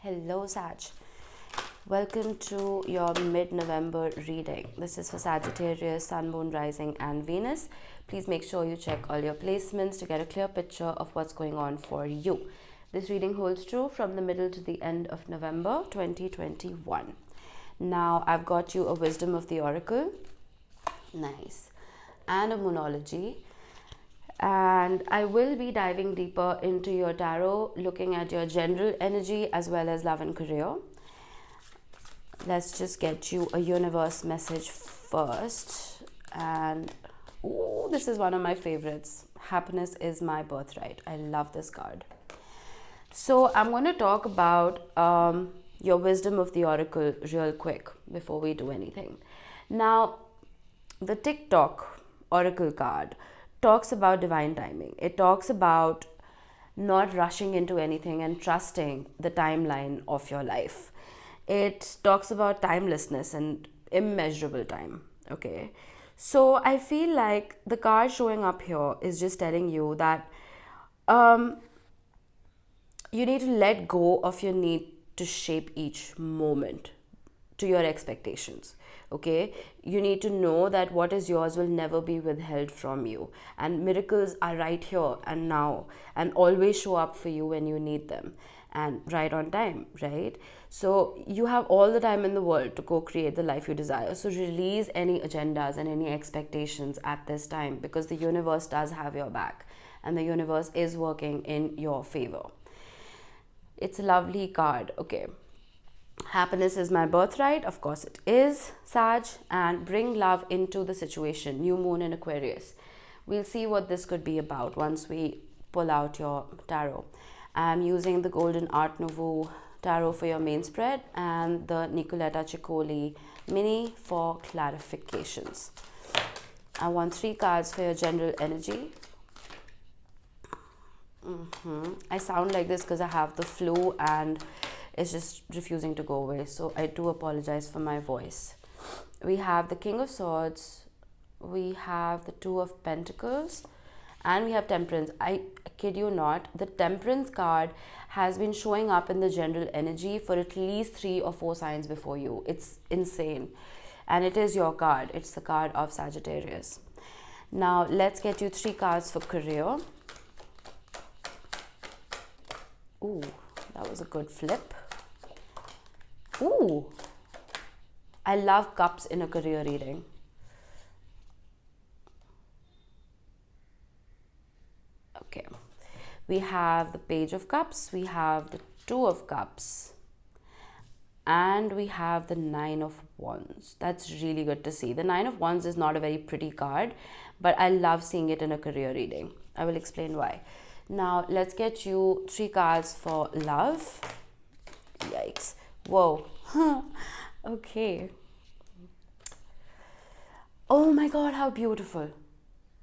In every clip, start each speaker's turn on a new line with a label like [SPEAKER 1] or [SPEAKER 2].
[SPEAKER 1] Hello, Sag. Welcome to your mid-November reading. This is for Sagittarius, Sun, Moon, Rising, and Venus. Please make sure you check all your placements to get a clear picture of what's going on for you. This reading holds true from the middle to the end of November 2021. Now, I've got you a Wisdom of the Oracle. Nice. And a Moonology. And I will be diving deeper into your tarot, looking at your general energy as well as love and career. Let's just get you a universe message first. And ooh, this is one of my favorites. Happiness is my birthright. I love this card. So I'm going to talk about your Wisdom of the Oracle real quick before we do anything. Now, the TikTok Oracle card talks about divine timing. It talks about not rushing into anything and trusting the timeline of your life. It talks about timelessness and immeasurable time. Okay. So I feel like the card showing up here is just telling you that you need to let go of your need to shape each moment to your expectations. Okay, you need to know that what is yours will never be withheld from you, and miracles are right here and now and always show up for you when you need them, and right on time, right? So you have all the time in the world to go create the life you desire. So release any agendas and any expectations at this time, because the universe does have your back and the universe is working in your favor. It's a lovely card. Okay, happiness is my birthright. Of course it is, Sag. And bring love into the situation. New moon in Aquarius. We'll see what this could be about once we pull out your tarot. I'm using the Golden Art Nouveau tarot for your main spread and the Nicoletta Ciccoli mini for clarifications. I want 3 cards for your general energy. I sound like this because I have the flu and it's just refusing to go away, so I do apologize for my voice. We have the King of Swords, we have the Two of Pentacles, and we have Temperance. I kid you not, the Temperance card has been showing up in the general energy for at least 3 or 4 signs before you. It's insane, and it is your card. It's the card of Sagittarius. Now let's get you 3 cards for career. Ooh, that was a good flip. Ooh, I love cups in a career reading. Okay, we have the Page of Cups, we have the Two of Cups, and we have the Nine of Wands. That's really good to see. The Nine of Wands is not a very pretty card, but I love seeing it in a career reading. I will explain why. Now, let's get you 3 cards for love. Yikes. Whoa. Okay. Oh my God, how beautiful.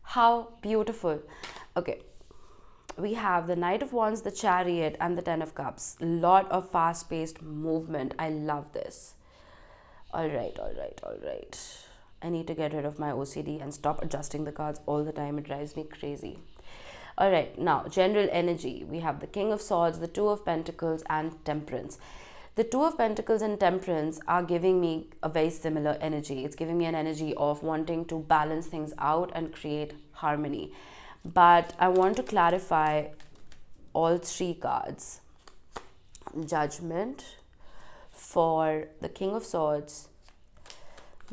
[SPEAKER 1] How beautiful. Okay. We have the Knight of Wands, the Chariot, and the Ten of Cups. Lot of fast-paced movement. I love this. All right. I need to get rid of my OCD and stop adjusting the cards all the time. It drives me crazy. All right, now, general energy. We have the King of Swords, the Two of Pentacles, and Temperance. The Two of Pentacles and Temperance are giving me a very similar energy. It's giving me an energy of wanting to balance things out and create harmony. But I want to clarify all 3 cards. Judgment for the King of Swords.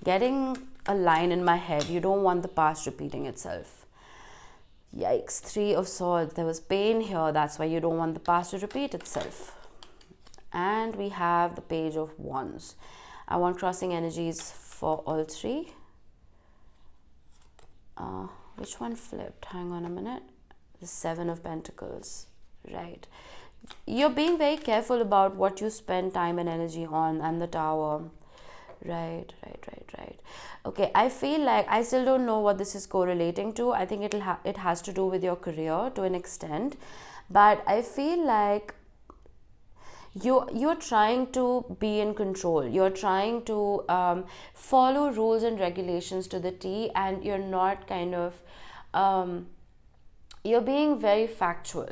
[SPEAKER 1] Getting a line in my head. You don't want the past repeating itself. Yikes, 3 of Swords. There was pain here. That's why you don't want the past to repeat itself. And we have the Page of Wands. I want crossing energies for all 3. Which one flipped? Hang on a minute. The 7 of Pentacles. Right. You're being very careful about what you spend time and energy on, and the Tower. Right. Okay, I feel like I still don't know what this is correlating to. I think it has to do with your career to an extent, but I feel like you're trying to be in control. You're trying to follow rules and regulations to the T, and you're not kind of you're being very factual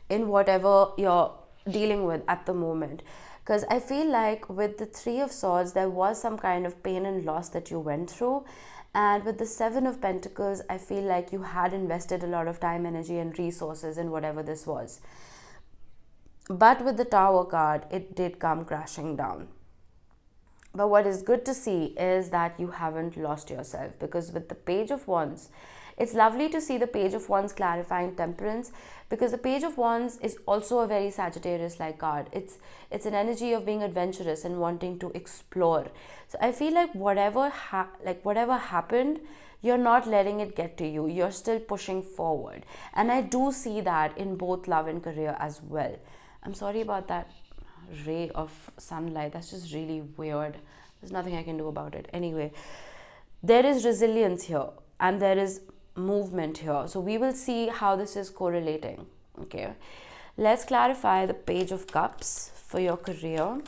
[SPEAKER 1] in whatever you're dealing with at the moment. Because I feel like with the Three of Swords, there was some kind of pain and loss that you went through. And with the Seven of Pentacles, I feel like you had invested a lot of time, energy, and resources in whatever this was. But with the Tower card, it did come crashing down. But what is good to see is that you haven't lost yourself, because with the Page of Wands, it's lovely to see the Page of Wands clarifying temperance, because the Page of Wands is also a very Sagittarius-like card. It's an energy of being adventurous and wanting to explore. So I feel like whatever happened, you're not letting it get to you. You're still pushing forward. And I do see that in both love and career as well. I'm sorry about that ray of sunlight. That's just really weird. There's nothing I can do about it. Anyway, there is resilience here and there is movement here. So we will see how this is correlating. Okay, let's clarify the Page of Cups for your career.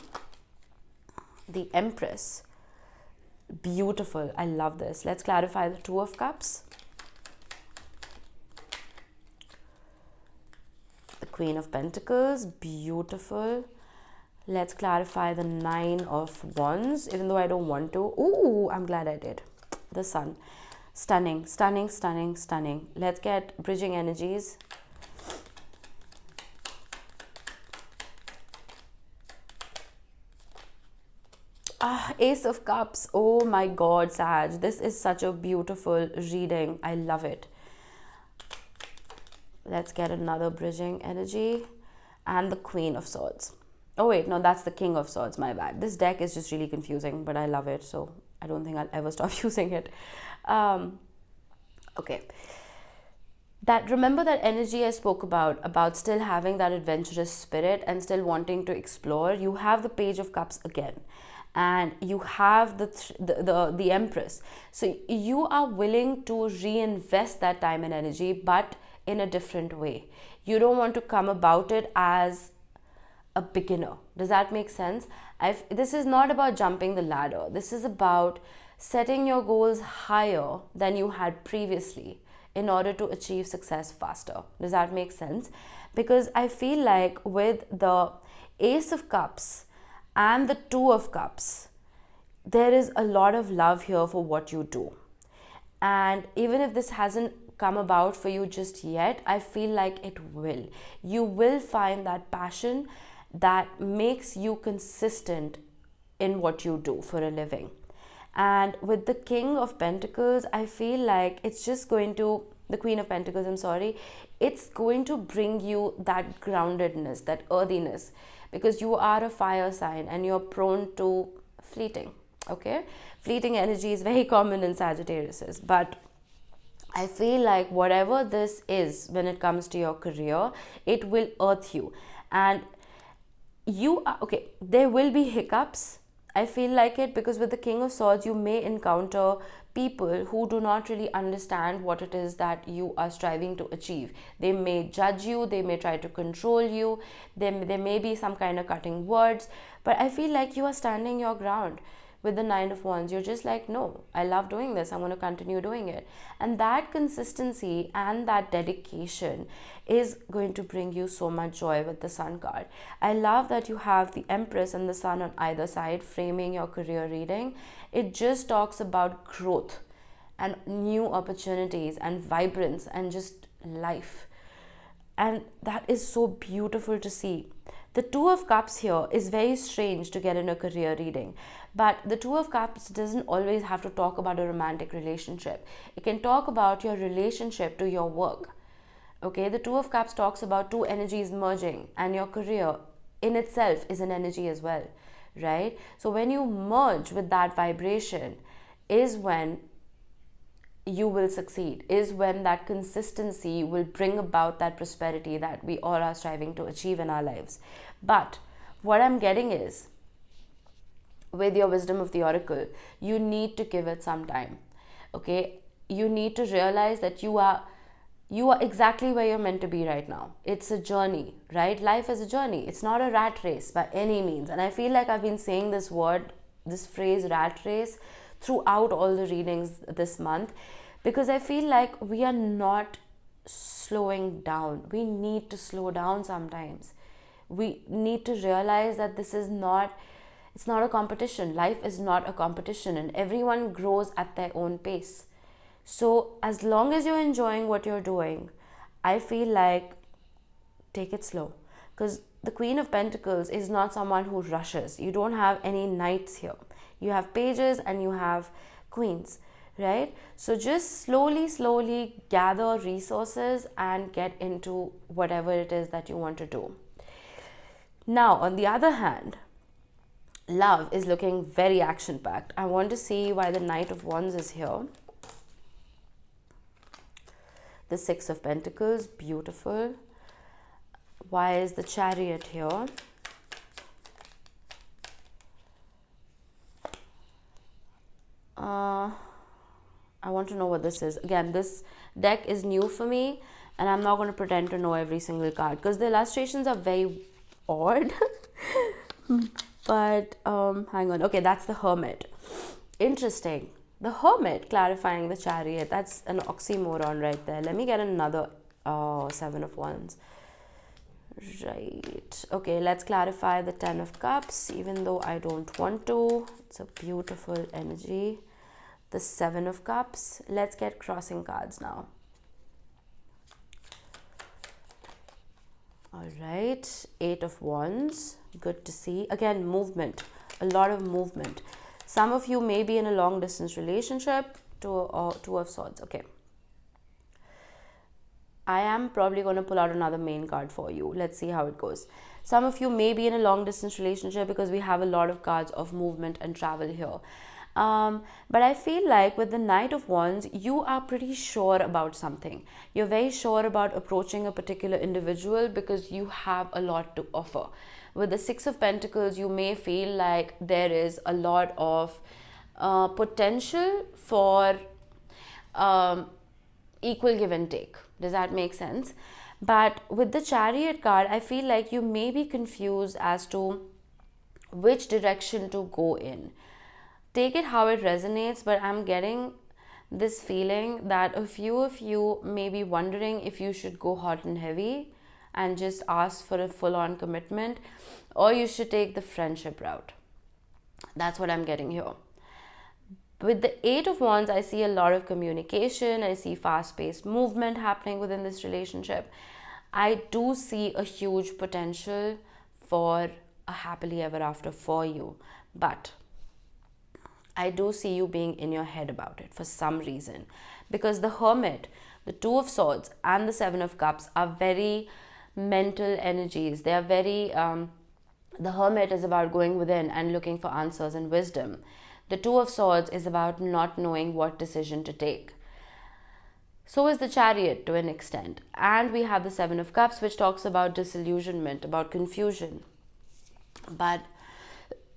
[SPEAKER 1] The Empress, beautiful. I love this. Let's clarify the Two of Cups. The Queen of Pentacles, beautiful. Let's clarify the Nine of Wands, even though I don't want to. Ooh, I'm glad I did. The Sun. Stunning, stunning, stunning, stunning. Let's get bridging energies. Ace of Cups. Oh my God, Sag. This is such a beautiful reading. I love it. Let's get another bridging energy. And the Queen of Swords. Oh wait, no, that's the King of Swords, my bad. This deck is just really confusing, but I love it, so I don't think I'll ever stop using it. Okay. Remember that energy I spoke about still having that adventurous spirit and still wanting to explore. You have the Page of Cups again. And you have the Empress. So you are willing to reinvest that time and energy, but in a different way. You don't want to come about it as a beginner. Does that make sense? This is not about jumping the ladder. This is about setting your goals higher than you had previously in order to achieve success faster. Does that make sense? Because I feel like with the Ace of Cups and the Two of Cups, there is a lot of love here for what you do. And even if this hasn't come about for you just yet, I feel like it will. You will find that passion that makes you consistent in what you do for a living. And with the King of Pentacles, I feel like it's just going to, the Queen of Pentacles, I'm sorry, it's going to bring you that groundedness, that earthiness, because you are a fire sign and you're prone to fleeting. Okay, fleeting energy is very common in Sagittarius, but I feel like whatever this is when it comes to your career, it will earth you. And you are, okay, there will be hiccups. I feel like it, because with the King of Swords, you may encounter people who do not really understand what it is that you are striving to achieve. They may judge you, they may try to control you, there may be some kind of cutting words, but I feel like you are standing your ground. With the Nine of Wands, you're just like, no, I love doing this, I'm going to continue doing it. And that consistency and that dedication is going to bring you so much joy with the Sun card. I love that you have the Empress and the Sun on either side framing your career reading. It just talks about growth and new opportunities and vibrance and just life. And that is so beautiful to see. The Two of Cups here is very strange to get in a career reading, but the Two of Cups doesn't always have to talk about a romantic relationship. It can talk about your relationship to your work. Okay, the Two of Cups talks about two energies merging, and your career in itself is an energy as well, right? So when you merge with that vibration is when you will succeed, is when that consistency will bring about that prosperity that we all are striving to achieve in our lives. But what I'm getting is, with your wisdom of the oracle, you need to give it some time. Okay, you need to realize that you are exactly where you're meant to be right now. It's a journey, right? Life is a journey. It's not a rat race by any means. And I feel like I've been saying this phrase rat race throughout all the readings this month, because I feel like we are not slowing down. We need to slow down sometimes. We need to realize that it's not a competition. Life is not a competition, and everyone grows at their own pace. So as long as you're enjoying what you're doing, I feel like take it slow, because the Queen of Pentacles is not someone who rushes. You don't have any knights here. You have pages and you have queens, right? So just slowly gather resources and get into whatever it is that you want to do. Now, on the other hand, love is looking very action-packed. I want to see why the Knight of Wands is here. The Six of Pentacles, beautiful. Why is the Chariot here? I want to know what this is. Again, this deck is new for me, and I'm not going to pretend to know every single card because the illustrations are very odd. But hang on. Okay, that's the Hermit. Interesting. The Hermit clarifying the Chariot. That's an oxymoron right there. Let me get another Seven of Wands. Right. Okay, let's clarify the Ten of Cups, even though I don't want to. It's a beautiful energy. The Seven of Cups. Let's get crossing cards now. All right. Eight of Wands. Good to see. Again, movement. A lot of movement. Some of you may be in a long distance relationship. Two of Swords. Okay. I am probably going to pull out another main card for you. Let's see how it goes. Some of you may be in a long distance relationship because we have a lot of cards of movement and travel here. But I feel like with the Knight of Wands, you are pretty sure about something. You're very sure about approaching a particular individual because you have a lot to offer. With the Six of Pentacles, you may feel like there is a lot of potential for equal give and take. Does that make sense? But with the Chariot card, I feel like you may be confused as to which direction to go in. Take it how it resonates, but I'm getting this feeling that a few of you may be wondering if you should go hot and heavy and just ask for a full-on commitment, or you should take the friendship route. That's what I'm getting here. With the Eight of Wands, I see a lot of communication. I see fast-paced movement happening within this relationship. I do see a huge potential for a happily ever after for you. But I do see you being in your head about it for some reason. Because the Hermit, the Two of Swords, and the Seven of Cups are very mental energies. They are very... the Hermit is about going within and looking for answers and wisdom. The Two of Swords is about not knowing what decision to take. So is the Chariot to an extent. And we have the Seven of Cups, which talks about disillusionment, about confusion. But,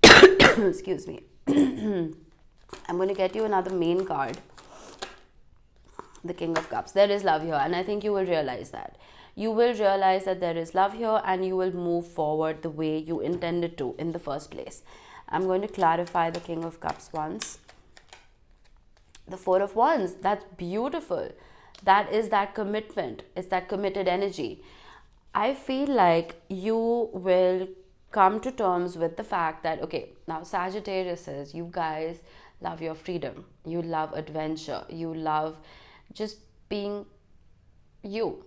[SPEAKER 1] excuse me, I'm going to get you another main card. The King of Cups. There is love here, and I think you will realize that. You will realize that there is love here, and you will move forward the way you intended to in the first place. I'm going to clarify the King of Cups once. The Four of Wands, that's beautiful. That is that commitment. It's that committed energy. I feel like you will come to terms with the fact that, okay, now Sagittarius is, you guys love your freedom. You love adventure. You love just being you.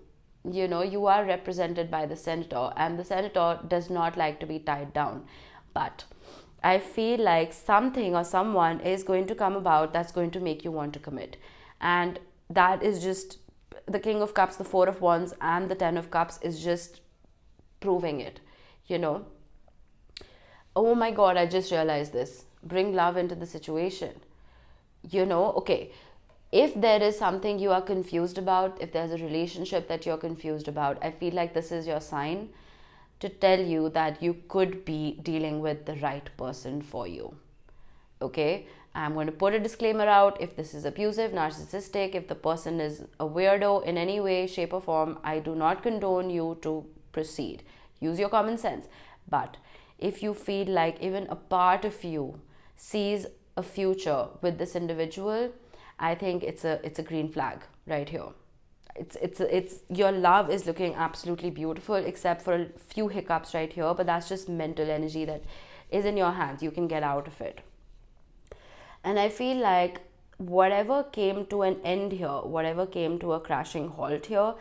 [SPEAKER 1] You know, you are represented by the Centaur, and the Centaur does not like to be tied down. But I feel like something or someone is going to come about that's going to make you want to commit. And that is just the King of Cups, the Four of Wands, and the Ten of Cups is just proving it, you know. Oh my God, I just realized this. Bring love into the situation. You know, okay, if there is something you are confused about, if there's a relationship that you're confused about, I feel like this is your sign to tell you that you could be dealing with the right person for you. Okay, I'm going to put a disclaimer out. If this is abusive, narcissistic, if the person is a weirdo in any way, shape or form, I do not condone you to proceed. Use your common sense. But if you feel like even a part of you sees a future with this individual, I think it's a green flag right here. it's your love is looking absolutely beautiful, except for a few hiccups right here, but that's just mental energy that is in your hands. You can get out of it. And I feel like whatever came to an end here, whatever came to a crashing halt here,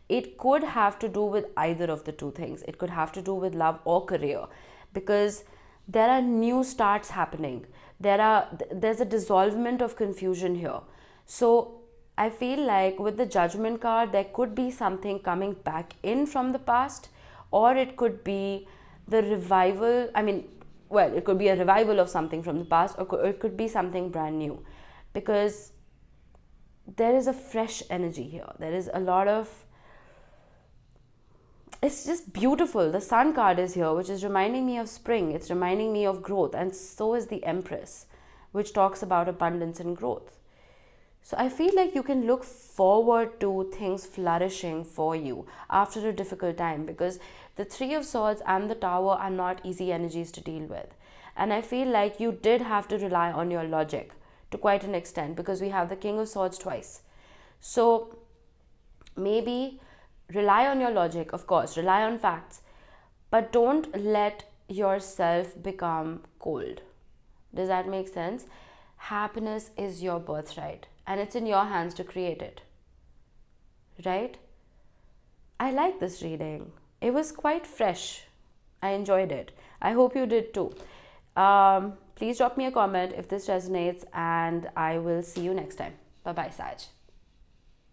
[SPEAKER 1] it could have to do with either of the two things. It could have to do with love or career, because there are new starts happening. There's a dissolvement of confusion here. So I feel like with the Judgment card, there could be something coming back in from the past, or it could be the revival. I mean, well, it could be a revival of something from the past, or it could be something brand new, because there is a fresh energy here. There is a lot of, it's just beautiful. The Sun card is here, which is reminding me of spring. It's reminding me of growth, and so is the Empress, which talks about abundance and growth. So I feel like you can look forward to things flourishing for you after a difficult time, because the Three of Swords and the Tower are not easy energies to deal with. And I feel like you did have to rely on your logic to quite an extent, because we have the King of Swords twice. So maybe rely on your logic, of course, rely on facts, but don't let yourself become cold. Does that make sense? Happiness is your birthright, and it's in your hands to create it, right? I like this reading. It was quite fresh. I enjoyed it. I hope you did too. Please drop me a comment if this resonates, and I will see you next time. Bye bye, Sag.